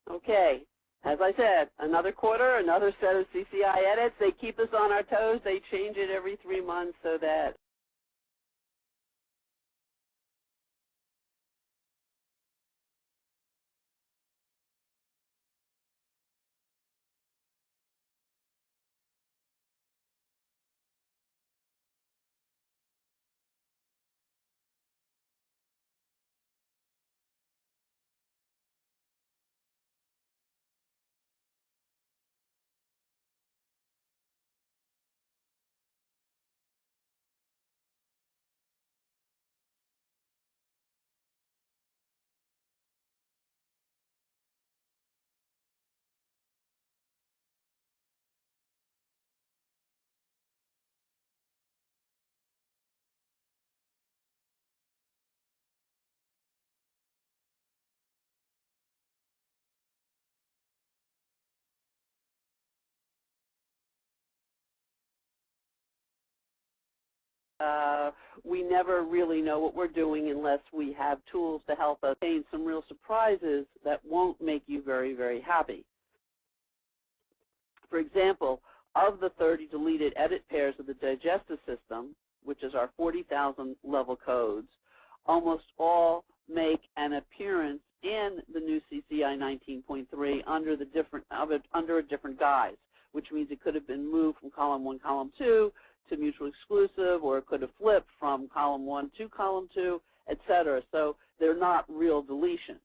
Okay, as I said, another quarter, another set of CCI edits. They keep us on our toes. They change it every 3 months so that we never really know what we're doing unless we have tools to help us gain some real surprises that won't make you very, very happy. For example, of the 30 deleted edit pairs of the digestive system, which is our 40,000 level codes, almost all make an appearance in the new CCI 19.3 under a different guise, which means it could have been moved from column 1, column 2 to mutually exclusive, or it could have flipped from column 1 to column 2, etc. So they're not real deletions.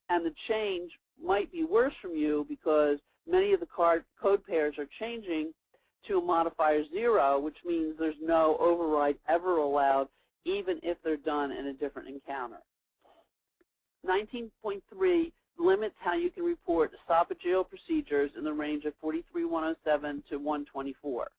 And the change might be worse from you because many of the code pairs are changing to a modifier 0, which means there's no override ever allowed, even if they're done in a different encounter. 19.3 limits how you can report esophageal procedures in the range of 43,107 to 124.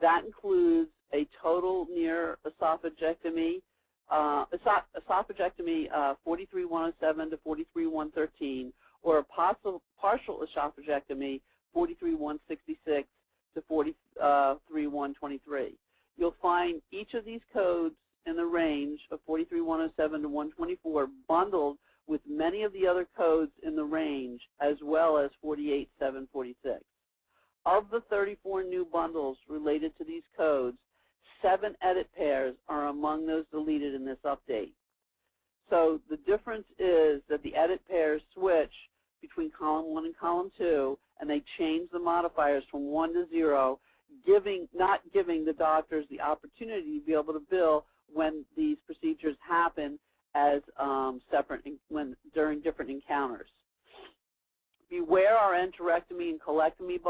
That includes a total near esophagectomy, 43,107 to 43,113, or a partial esophagectomy, 43,166 to 43,123. You'll find each of these codes in the range of 43,107 to 124 bundled with many of the other codes in the range, as well as 48,746. Of the 34 new bundles related to these codes, 7 edit pairs are among those deleted in this update. So the difference is that the edit pairs switch between column 1 and column 2, and they change the modifiers from 1 to 0, not giving the doctors the opportunity to be able to bill when these procedures happen as during different encounters. Beware our enterectomy and colectomy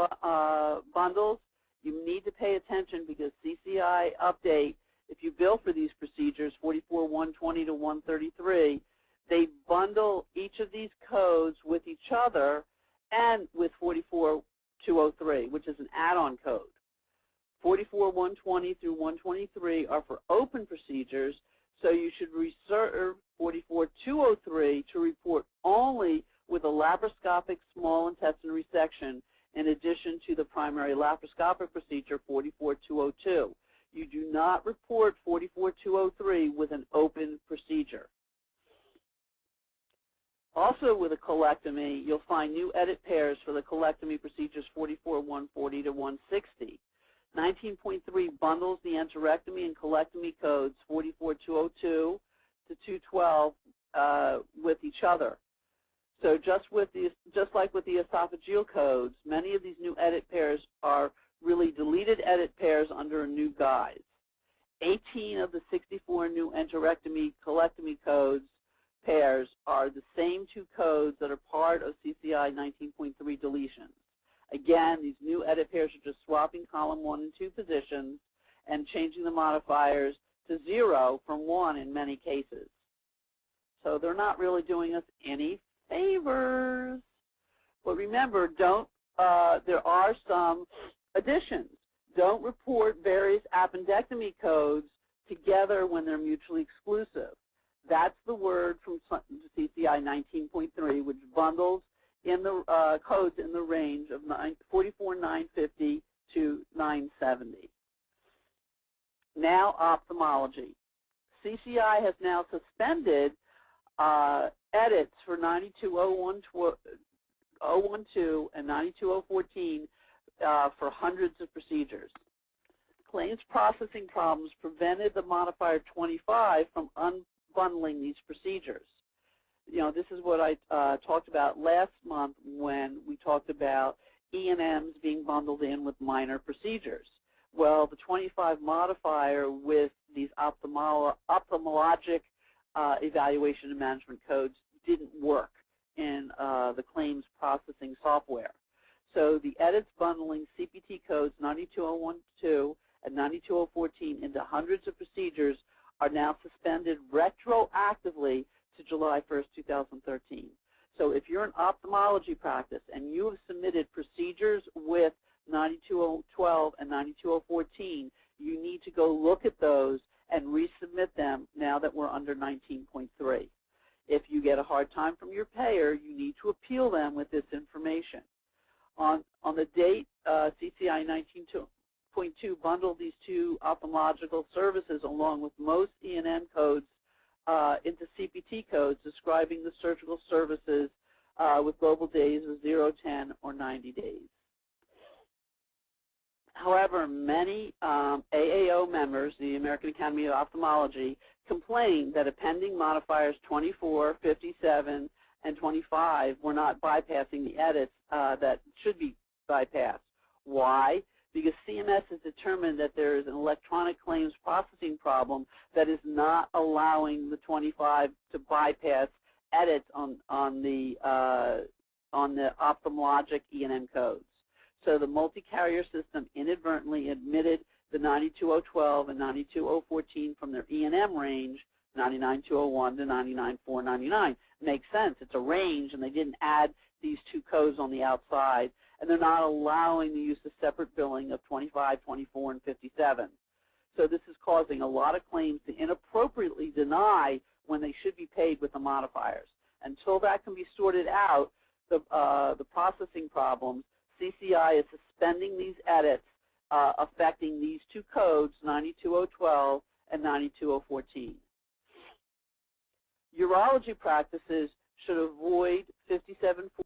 bundles. You need to pay attention because CCI update, if you bill for these procedures, 44,120 to 133, they bundle each of these codes with each other and with 44,203, which is an add-on code. 44,120 through 123 are for open procedures, so you should reserve 44,203 to report only with a laparoscopic small intestine resection in addition to the primary laparoscopic procedure 44,202. You do not report 44,203 with an open procedure. Also with a colectomy, you'll find new edit pairs for the colectomy procedures 44,140 to 160. 19.3 bundles the enterectomy and colectomy codes 44,202 to 212 with each other. So just like with the esophageal codes, many of these new edit pairs are really deleted edit pairs under a new guise. 18 of the 64 new enterectomy colectomy codes pairs are the same 2 codes that are part of CCI 19.3 deletions. Again, these new edit pairs are just swapping column 1 and 2 positions and changing the modifiers to 0 from 1 in many cases. So they're not really doing us any favors. But remember, there are some additions. Don't report various appendectomy codes together when they're mutually exclusive. That's the word from CCI 19.3, which bundles in the codes in the range of 44,950 to 970. Now ophthalmology. CCI has now suspended edits for 9201 92012 and 92014 for hundreds of procedures. Claims processing problems prevented the modifier 25 from unbundling these procedures. You know, this is what I talked about last month when we talked about E&Ms being bundled in with minor procedures. Well, the 25 modifier with these ophthalmologic evaluation and management codes didn't work in the claims processing software. So the edits bundling CPT codes 92012 and 92014 into hundreds of procedures are now suspended retroactively to July 1st, 2013. So if you're an ophthalmology practice and you have submitted procedures with 92012 and 92014, you need to go look at those and resubmit them now that we're under 19.3. If you get a hard time from your payer, you need to appeal them with this information. On the date CCI 19.2 bundled these two ophthalmological services along with most E&M codes into CPT codes describing the surgical services with global days of 0, 10, or 90 days. However, many AAO members, the American Academy of Ophthalmology, complained that appending modifiers 24, 57, and 25 were not bypassing the edits that should be bypassed. Why? Because CMS has determined that there is an electronic claims processing problem that is not allowing the 25 to bypass edits on the ophthalmologic E&M codes. So the multi-carrier system inadvertently admitted the 92012 and 92014 from their E&M range, 99201 to 99499. Makes sense. It's a range, and they didn't add these two codes on the outside, and they're not allowing the use of separate billing of 25, 24, and 57. So this is causing a lot of claims to inappropriately deny when they should be paid with the modifiers. Until that can be sorted out, the processing problems, CCI is suspending these edits affecting these two codes, 92012 and 92014. Urology practices should avoid 5740